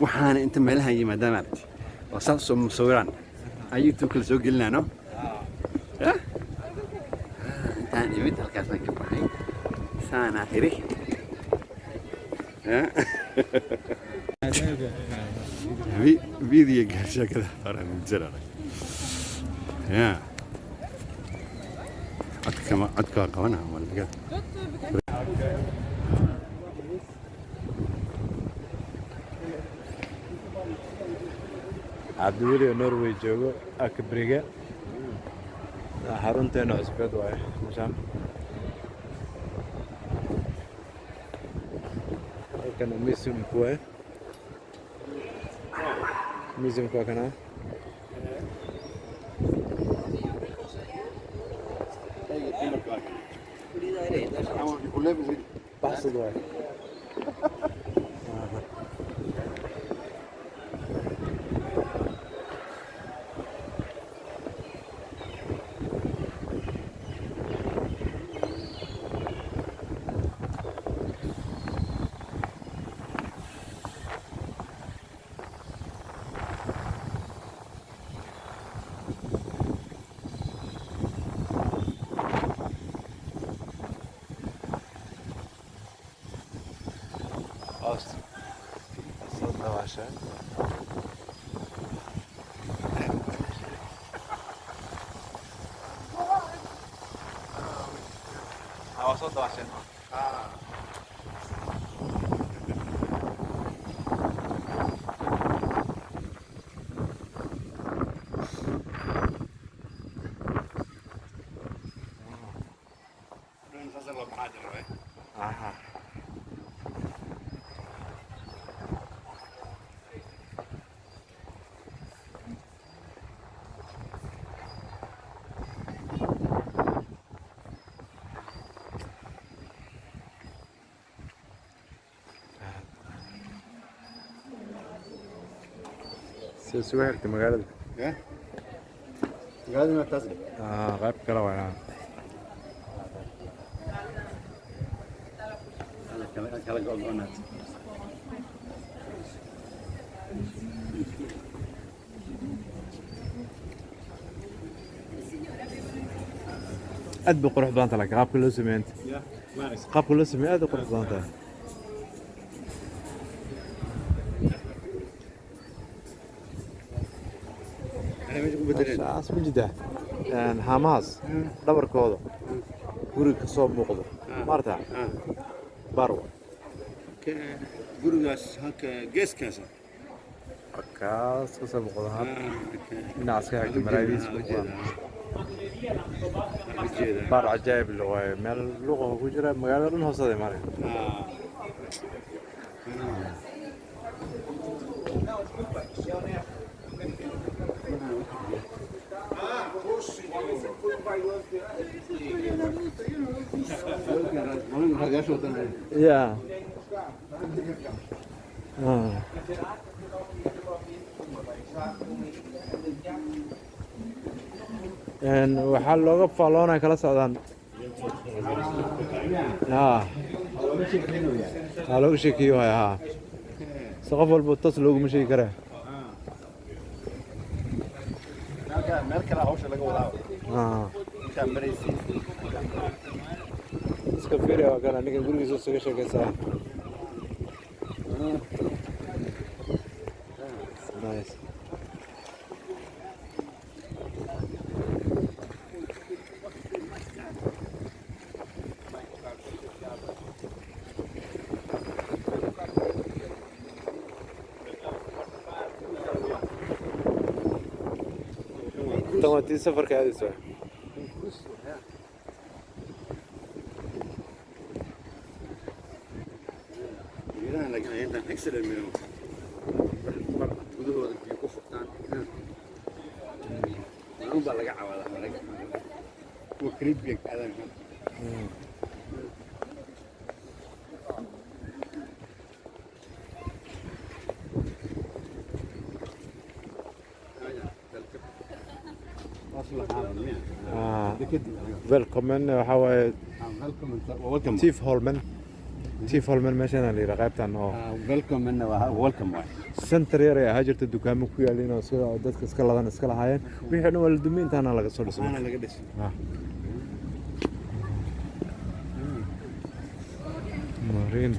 وحنا أنت مالها يما دامرت وصلت مصوران أيتو كل سوق لنا نو ها تاني متى الكاسة كبحي سانا هري ها فيديو قرشة كذا فرق من جرارة يا عدك قوانها ولا كذا عبد الولي نرويج جوجو أكبريجا حرونتين عسبيد واي مشان كانوا ميسم كوي ميسم كوي كنا بحث واي صدق عشان صدق عشان سويرت مقالد ها قاعد ما تصل غيب كلا وين كلا قولونات أدب قروح بانتا لك قاب كله سمنت قاب كله سمنت أدب قروح بانتا أصل جدا يعني حماس دبر كودا guri ka soo muuqdo maarta barwa gurigaas halka geeskaasa kaas ka soo muuqdo dhinacaas ka kamaradiis ku jiraan bar ajaayib loo waayo meel luqo ku jira magaalada dhan hoosteeda maray Yeah. And waxaa looga faaloonaa kala socdaan waxaa looga sheekeeyo haa si qof walba tas looguma sheegi karaa meel kale hawsha laga wadaa intaan maraysiin iska fiiri waa kana ninkan gurigiisa isaga sheekaysaa nice طبعا سفر كهذا سوا إذا لكن عندنا أكثر منه بدو يكوف تان ما هو بلقى عوالة بلقى وقريب بيك هذا Välkommen, how are welcome Chief Holman. tii falman meeshana la yidhaa qaybtan oo welcome inna waa welcome waay center yar ayaa jirta dukaamo ku yaaliin oo sida dadka iska ladan iska lahaayeen wixii dhan waa la dumay intaana laga soo dhisay laga dhisay marin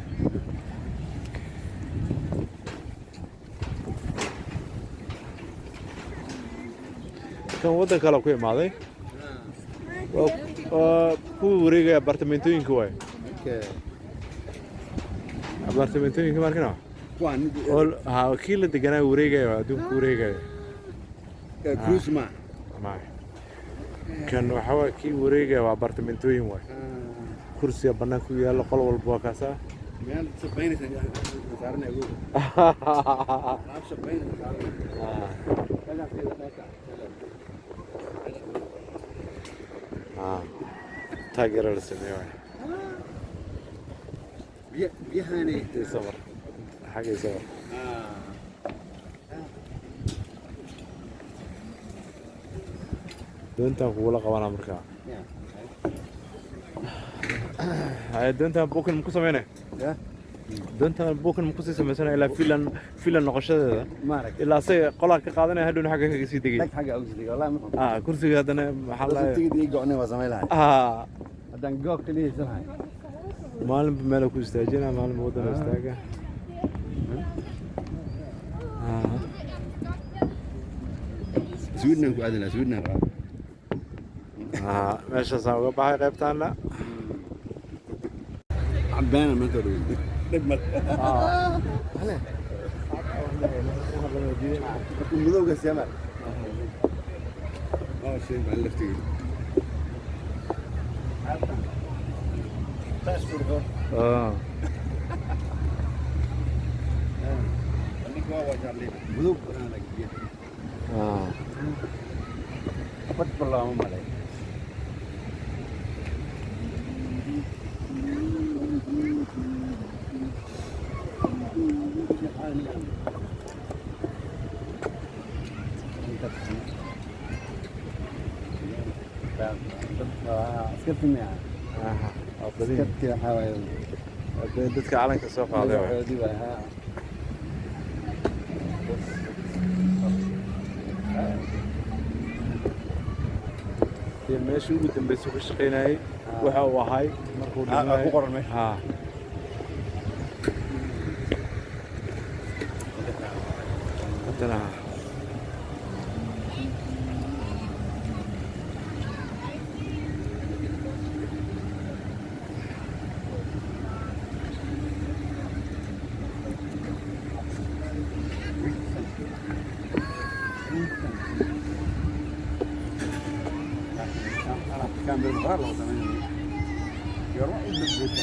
kan waddan kale ku imaaday kuwa wareegaya apartamentooyinka waay apartamentooyinka markina oo kii la deganaa wareegaya adduunka wareegaya cruise ma kan waxa waa kii wareegaya waa apartamentooyin waay kursiga bannaan ku yaalla qol walba waa kaasaa meel sabaynaysa saarna ugu taageero la sameeyo biyahani sawir xagay sawir doontaan kugula qabanaa markaa doontaan buukan ma ku sameynay doontaan buukan ma kusii samaysana ilaa filan noqoshadeeda ilaa say qolaa ka qaadanaya hadhowna xagga kaga sii degay kursiga haddana haddaan goob kaliyaysanahay maalinba meel ku istaajina maalinba waddana istaaga swidnan ku aadana swidnan meeshaasaan uga baxay qaybtaana عبانا ما تقول نجمل المذوق السماء شيء معلفتي مذوق أبد بالله ما عليك اسكتني اسكت يا حبايبي dadka calanka soo qaaday meeshii ugu dambeysay ku shaqaynayay waxa uu ahay markuu ku qoran meesha haddana كان بالبخار لو تمام يروح يلبس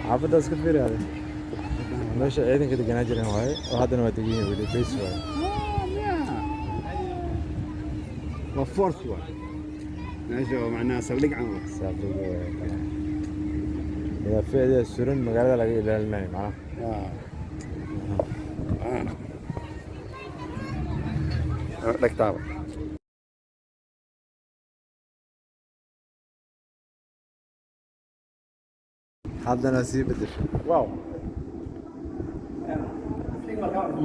xaafaddaas ka fiiraade meesha ciidanka deganaa jireen waaye oo haddana waa degan yihiin weli base waaye waa force waaye meesha oo macnaha saldhig camal madaaficda suran magaalada laga ilaalinayo macnaha dhegtaaba haddana sii bedesho wow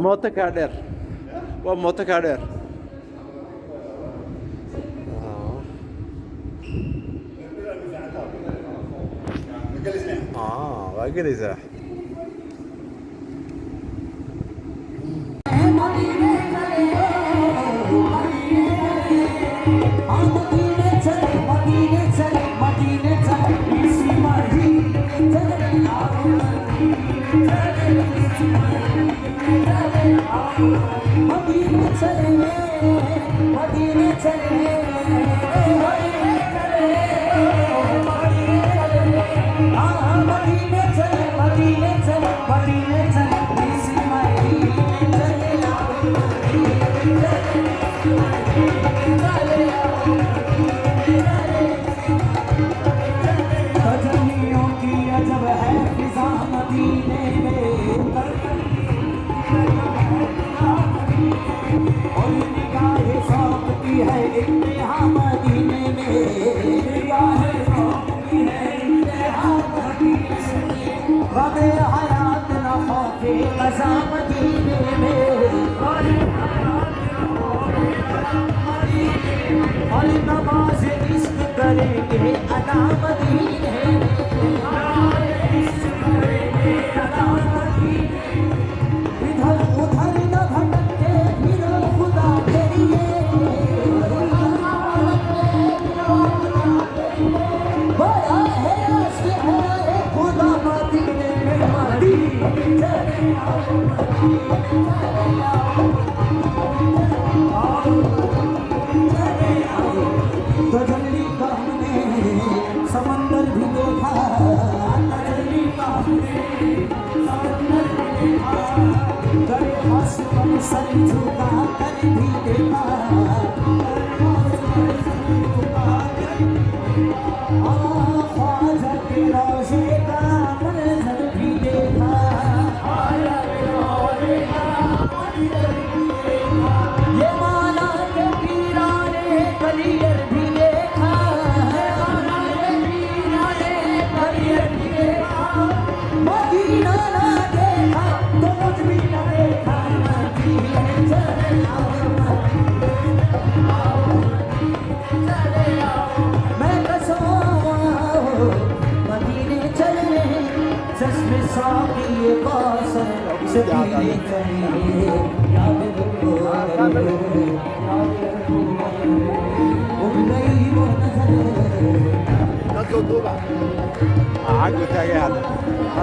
mooto kaa dheer waa mooto kaa dheer waa gelaysaa है रज़ा मदीने में और नमाज इश्क करेंगे अदा मदीने में इधर उधर न भटके फिरो खुदा के लिए बड़ा है रास्ते हमारे खुदा मदीने में मदीने तजल्ली का हमने समंदर भी देखा तजल्ली का हमने समंदर भी देखा करे आसमान सर झुका कर भी देखा ख्वाजा के रोज़े का मंजर भी देखा ये माला के पीराने कलियर भी देखा मदीना ना देखा तो कुछ भी ना देखा मदीने चले आओ मैं कसम मदीने चले चश्मे साकी कौसर से पीने चले याद रखो उब गई वो नजर dadka duuba cagu taagay hadda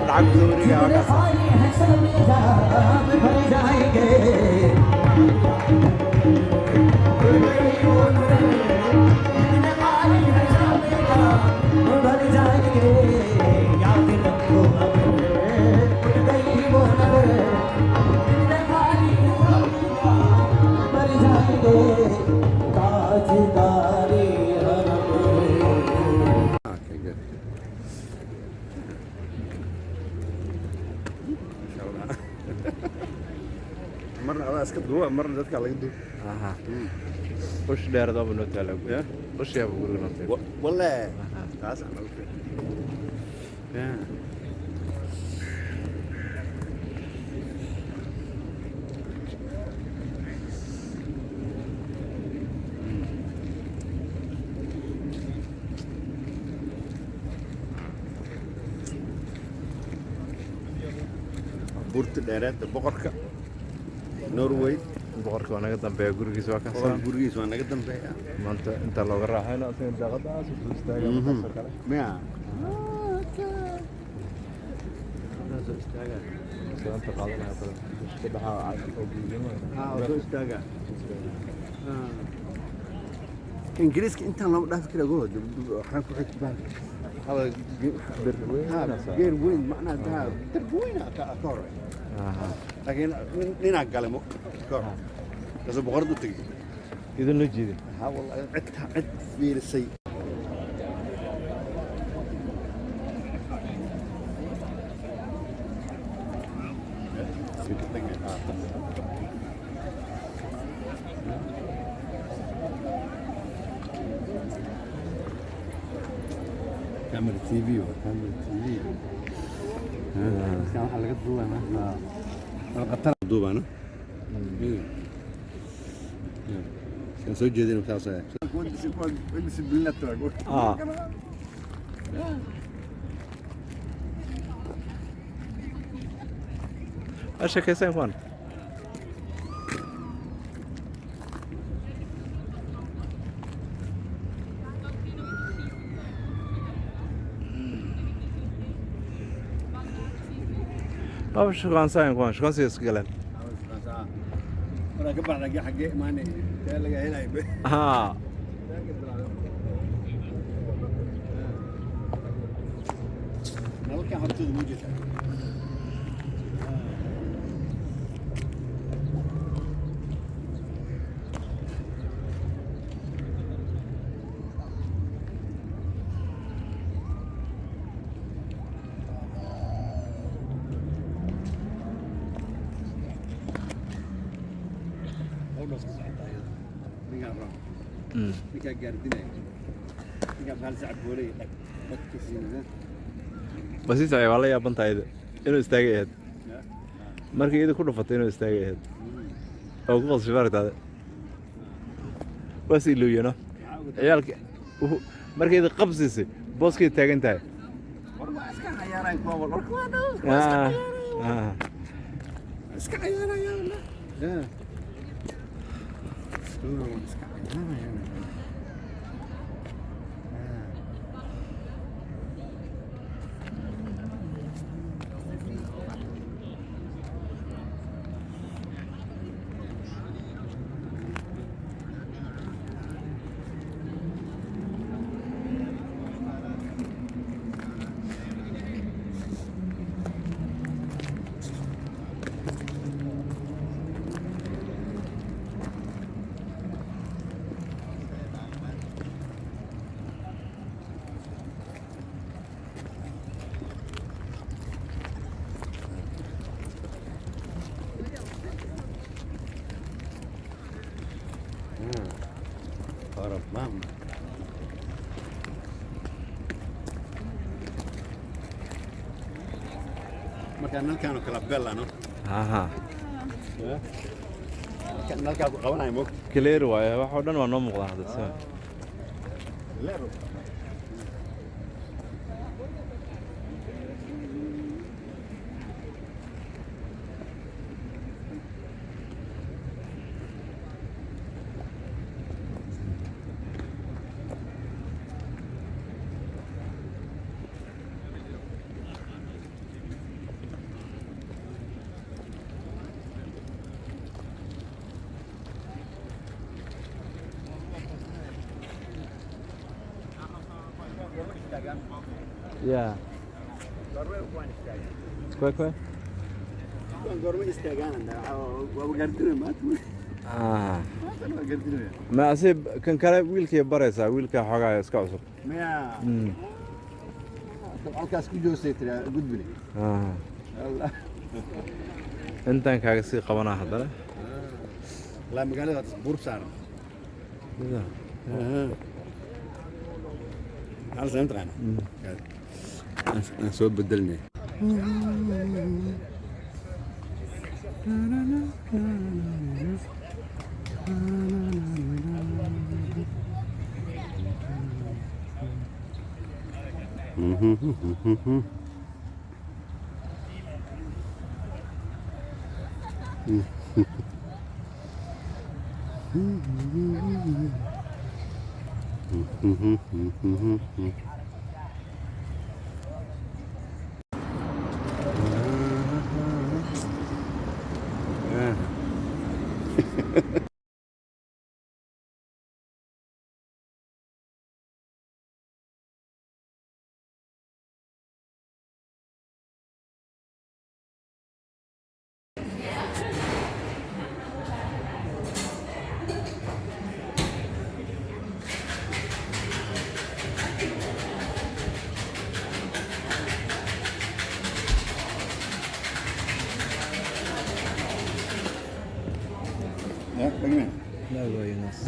cagu sawiriga waa kaasa है सब जाम भर जाएंगे भर जाएंगे याद रखो गई वो नजर भर जाएंगे ताजदारे हरम Okay, good. Inshallah. مرة أنا أسكت جوا مرة ذاتك على جدو. aha وش داير ضابط نوت على يا وش يا ابو نوت والله تعال أنا أقول يا buurta dheereed boqorka Norway boqorka waa naga dambeeya gurigiisa waa ka boqor saan gurigiis waa naga dambeeya maanta inta looga raaxayna asaga daaqadaas u istaaga markaasoo kale miya salaanta qaadanaya badan ka dhaxaa oo guudama soo istaaga ingiriiska intaan lama dhaafi kara good waxaan ku xigta baa hada geer weyn macnaha daa darb weyn ka hor laakiin ninaa gale mo ka hor kasoo boqoradu tagay idin la jeedin ها والله عد فيرسي كاميرا تي في وكاميرا تي في كان حلقة دوبا أنا القطر دوبا أنا كان سوي جديد وخلاص كنت بالله تقول Acha que esse é quando? Vamos chegar quando? Chegar esse galera. أنا قبل رجع حقي ماني تلاقي هنا يبي Ah, أنا كان حطيت موجود ninkaa gaardinaya ninkaa hal sac boolay dhagkasiina basi sacay waa la yaaban tahay inuu istaagay ahayd markii iyada ku dhufatay inuu istaagay ahayd oo ku qosay baartaada bas ilooyano ciyaalka markii iyada qabsisay booskay taagan tahay warba iska ciyaaraan kuwa warba iska ciyaarayaan Orang mama. Makanan kan kala bella no. aha Kan nalka ku qabanay mo. clear waaye wax oo dhan waa noo muuqdaa hadda soo Lero. yeah kwe Gorma istaagan waa gardina ma tu. ah Waa gardina. ma asib kan kale wiilkii baraysaa wiilka xogaa iska cusub Maya. Halkaas ku joostay tira gudbini. ah Allah. intaan kaaga sii qabanaa haddana La magaalada burb saaran. هل سمعت عنه؟ سوى بدلني Ya, bagaimana? لا لا يونس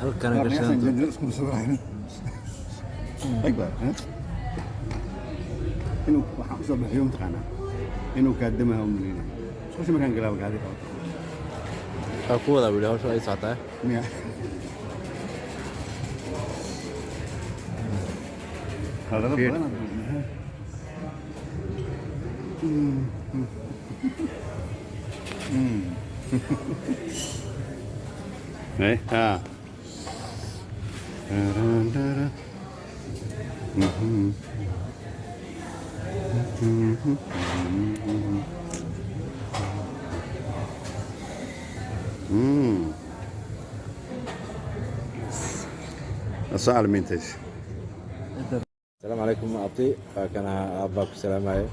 هل كان Biasa قشنت jadi sekolah sekolah ini. Baik baik. Ini waxaan usoo bixiyo mtaqaana inuu kaadamaha umlina. Isku markaan galaa gaadi. ku wada wili hawsha ay socotaa Miya. Hadalada Fiir. badan. Ha. السؤال مين تيجي؟ السلام عليكم أبتي كان أباك السلام عليكم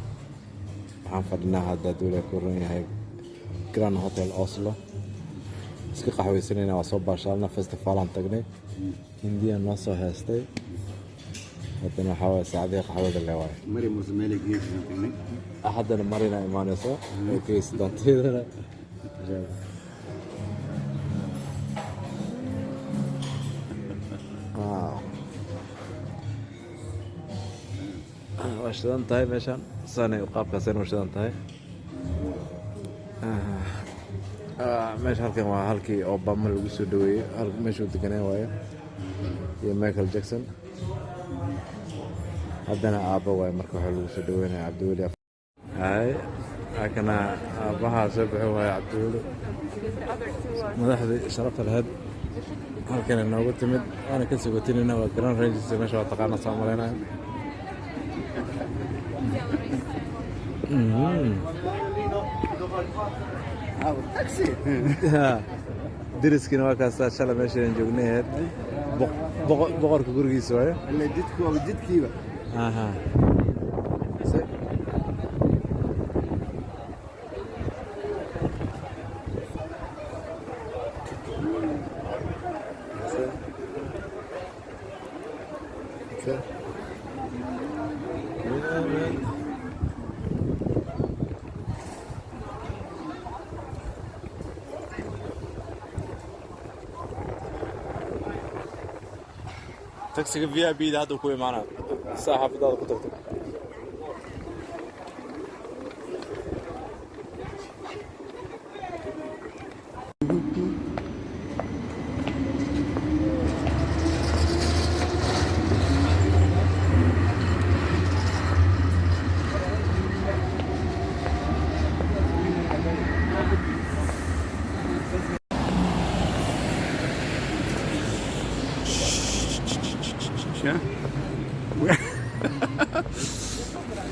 waxaan fadhinaa hadda duule ku run yahay Grand Hotel Oslo iska qaxwaysanayna waa soo baashaalna festivalaan tagnay hindiya noo soo heestay haddana waxaa waye saacadii qaxwada le waaye مري مرسمالي جيش نتيجة. haddana marina imaanayso oo geysi doonteedana waa shidan tahay meeshaan saanay qaabkaasayna u shidan tahay meesha halkan waa halkii Obama lagu soo dhaweeyay meesha uu deganaa waayo iyo Michael Jackson haddana aabba waayo marka waxa lagu soo dhaweynaya Cabdiweli hay akana aabbaha soo baxay waayo Cabdiweli madaxdii sharafta lahayd halkan noogu timid waana ka soo watinayna waa Grand Ranges meesha waa taqaana Soomaaliyeed taxi deriskina waa kaas shalay meeshaan joogneed boqorka gurigiisa waayo اللي جدكي بقى aha taksiga VIP da hadda ku imaanaa saaxabadaada ku tagto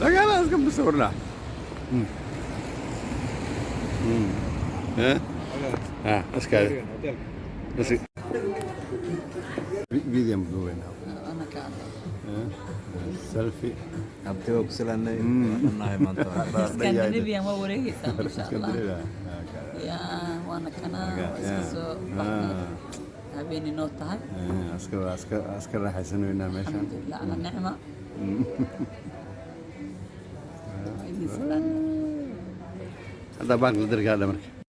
لا خلاص كم بصورنا ها ايش كذا بس فيديو مدوين أنا كان سيلفي abtiga ku salaanay annahay maanta اسكندنافيا ما وريهيسا إن شاء الله اسكندريه يا وأنا كان اسكسو هبيني نوتها اسكر راح يسنوينا ماشي الحمد لله على النعمة عيدي سلام هذا بانك لدرك هذا مرك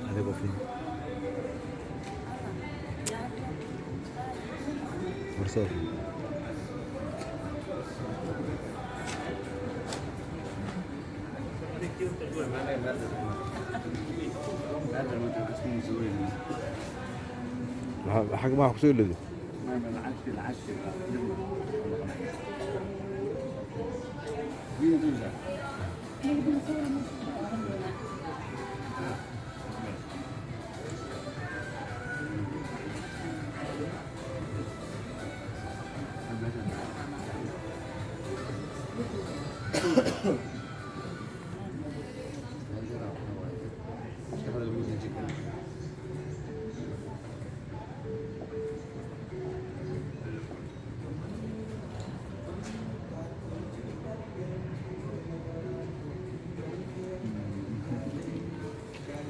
adigoo fiin fursad حاجة ما حكسوا لي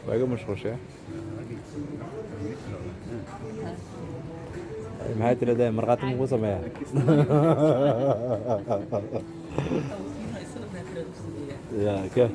باقي مش خوشة ما تلا دايما مرقات مغوصة معها يا كيف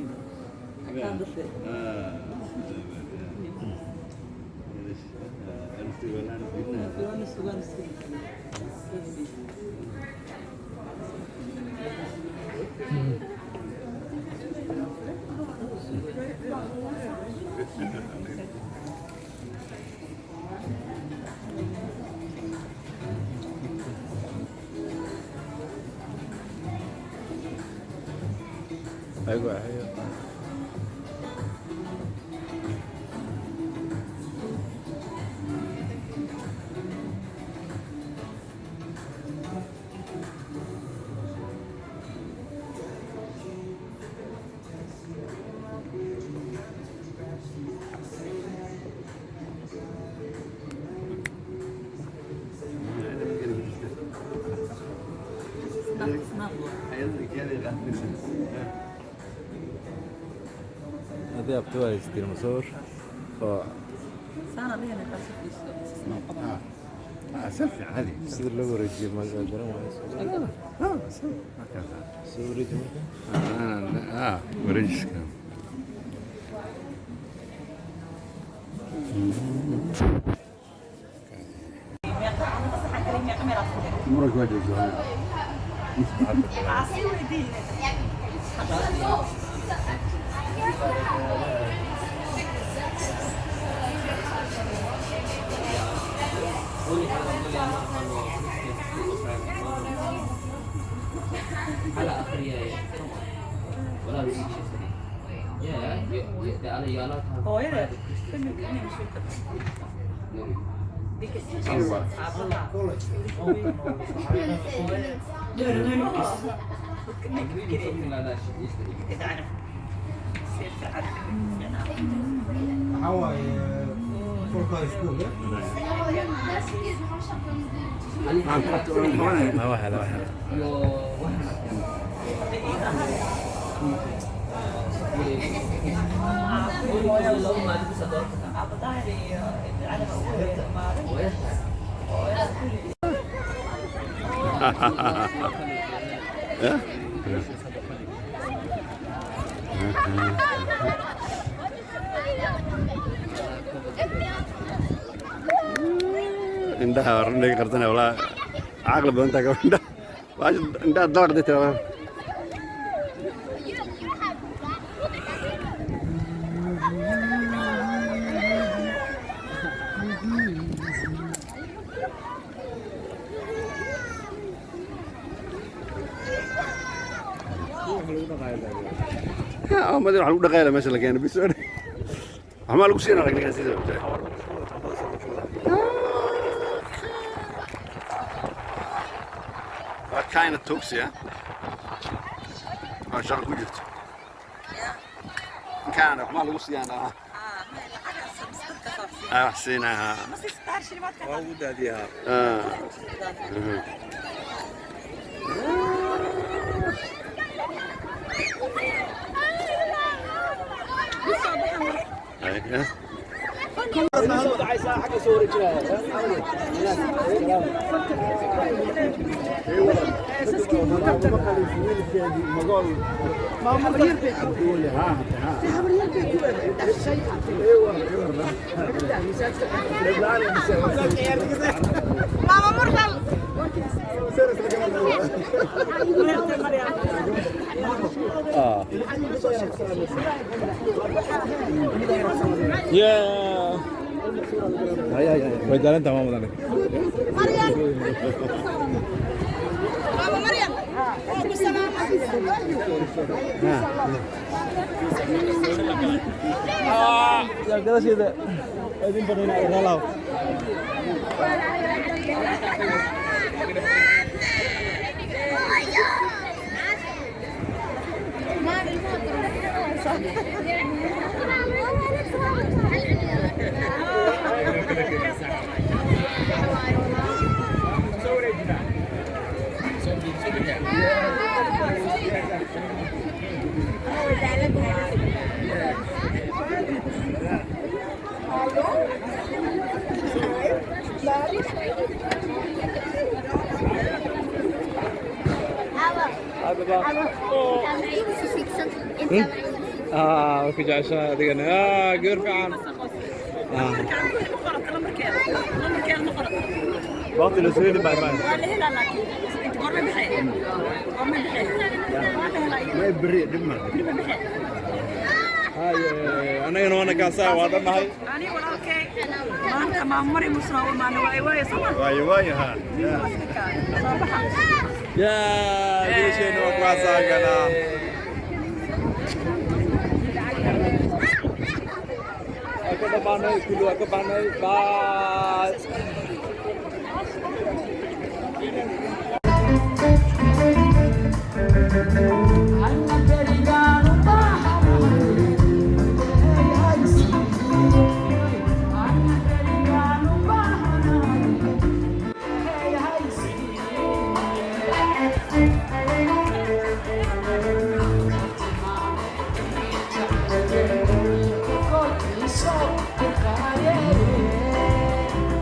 ايوه ايوه هذه أبتوها ستيل مصور سنة ليه أنا كاسف سيلفي عادي. sida loo wareejiyo ma garan waayo سيلفي هكذا. soo wareeji marka وريش مرة واجد زمان. على آخرية ولا بيجي شيء يا على يالات هويدا ما واحد عندها رندي قرطنا ولا عقل بنتك عندها واش عندها الدور دي ترى ما ادري على دقايله ماشي لكن بس ما لو سينا لك نسيت kind of toxic عشان كوجت كان ما لو سينا حسيناها وداديها ماما مرسل يا ويدار انت ماما ذلك مريم ماما مريم بالسلامة يا كذا شيء ده هذين بدنا نغلاو اوكي جاشا دقنا قرف عن باطل السويد باي باي ما يبري دمر هاي انا وانا كاسا واضح هاي أنا وراكي ما أنت ما عمري مسراوي ما أنا واي صباح واي ها يا ليش انه كاسا كنا aku panai dulu aku panai bas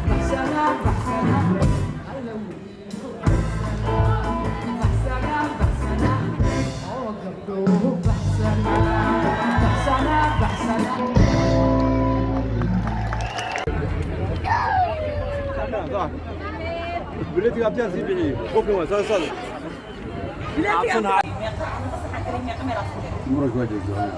Masa صح بليتي قابتها سيبي بوكيمون صار صار عفوا مرة كويسة.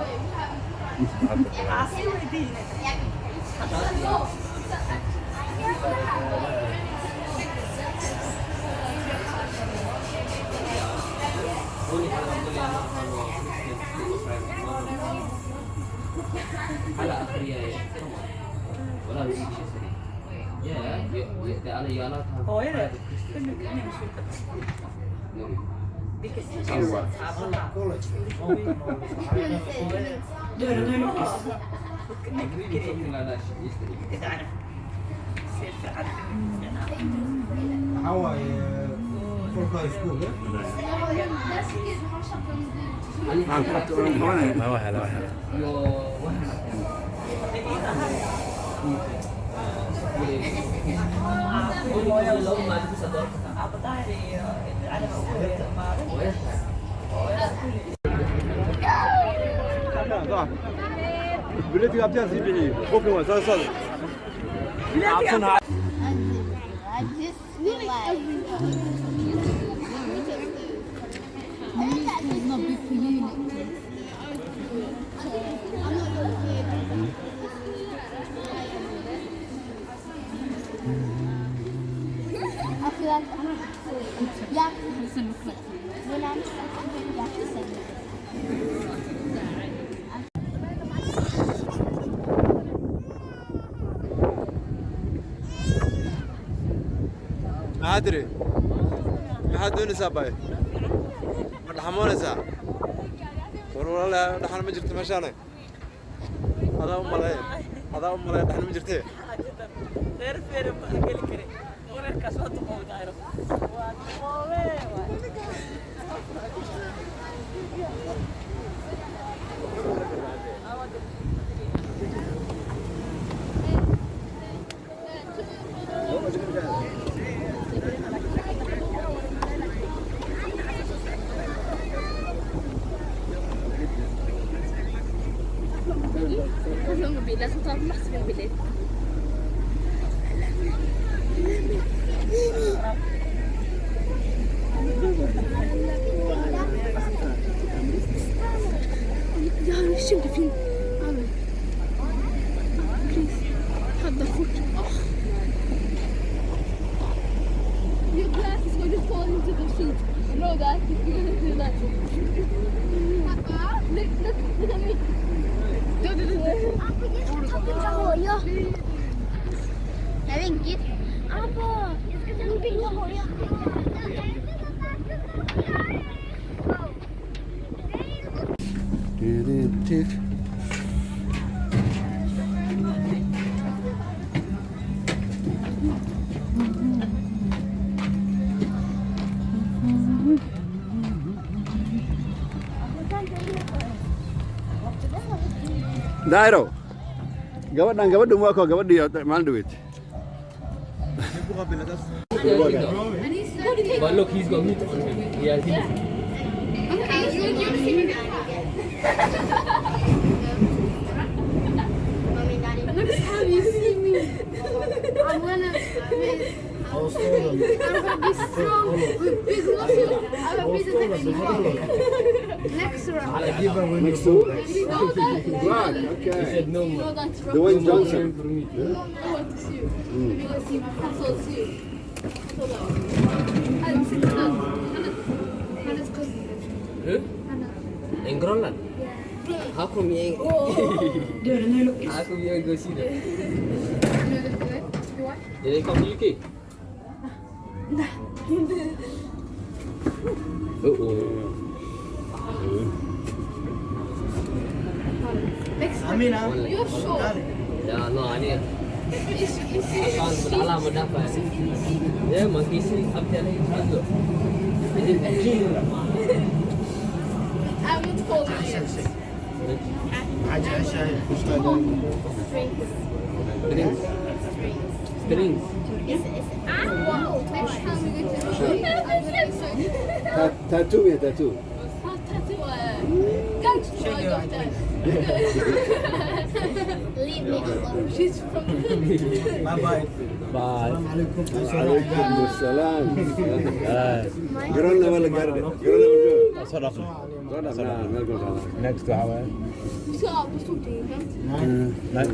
على آخرية ولا بيجي شيء يا أنا يا Oh ya. ما وحلا صح بليتي قابتها سيبي بوكيمون صار صار عفوا I just realized. Maybe it's not big for you. I'm not going to I feel like yeah. When I'm you have to send it. ما أدري ما حد دون ساباي ما حمونا سا والله نحن مجرت مشانه هذا أم ملاي نحن مجرته غير فيرم أقل كري غير كسوات قوم دايرو كلهم بالله صوتهم محسوبين بالليل. يا وش فين؟ بليز هذا فوت. Your glass is going to fall into the sheet. You know that? You're going to do that. Look at me. Jag vinkar. Abba, jag ska ta en bild på honom. Dairo. Gabadhan waa ko gabadhii maalin dhaweyd. But look, he's got meat on him. He has meat. Look at how you see me. I'm gonna be strong with big muscles. I'm gonna be the next round. I give her when Next to Blood, okay. said no more. No, that's wrong. Dwayne Johnson. I want to see you. We're gonna see Hassel's see you. Hannah's cousin. Who? In Greenland? How come you ain't? How come you ain't go see them? You know the good? What? Did they come to UK? You're sure? Yeah, no, I need. I can't berdalam berdapat. Ya, makin sini sampai lagi juga. Jadi kecil. I would call it Strings. Strings. Next time we go to the show, I'm gonna be so Tattoo ya tattoo. Oh, tattoo. Kijk, my daughter. Leave me alone. She's from. باي عليكم السلام قررنا ولا قررنا من صدقنا جوا next to our Ska på stortinget.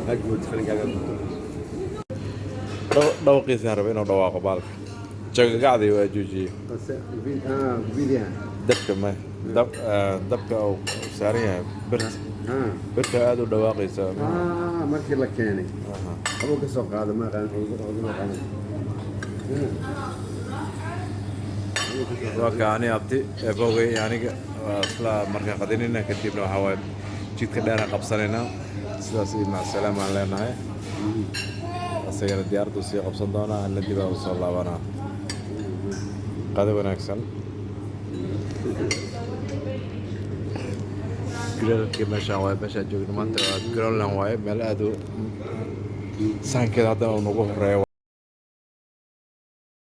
أقول خليني قاعد dhawqiisa raba inuu dhawaaqo baalka jagagacdii waa joojiyey فيديو dabka ma dabka uu saaran yahay birta aad u dhawaaqaysa markii la keenay abuu ka soo qaado ma qaan waa kaani abti eebowgay aniga waa isla markaa qadinayna kadibna waxaa waaye jidka dheera qabsanaynaa sidaas iyo macsalaam aan leenahay asagana diyaaradu sii qabsan doonaa alla dibaa u soo laabanaa qado wanaagsan greenlandkii meeshaan waaye meeshaan joogna maanta waa greenland waaye meel aad u sahankeeda haddana uu nagu horeeyo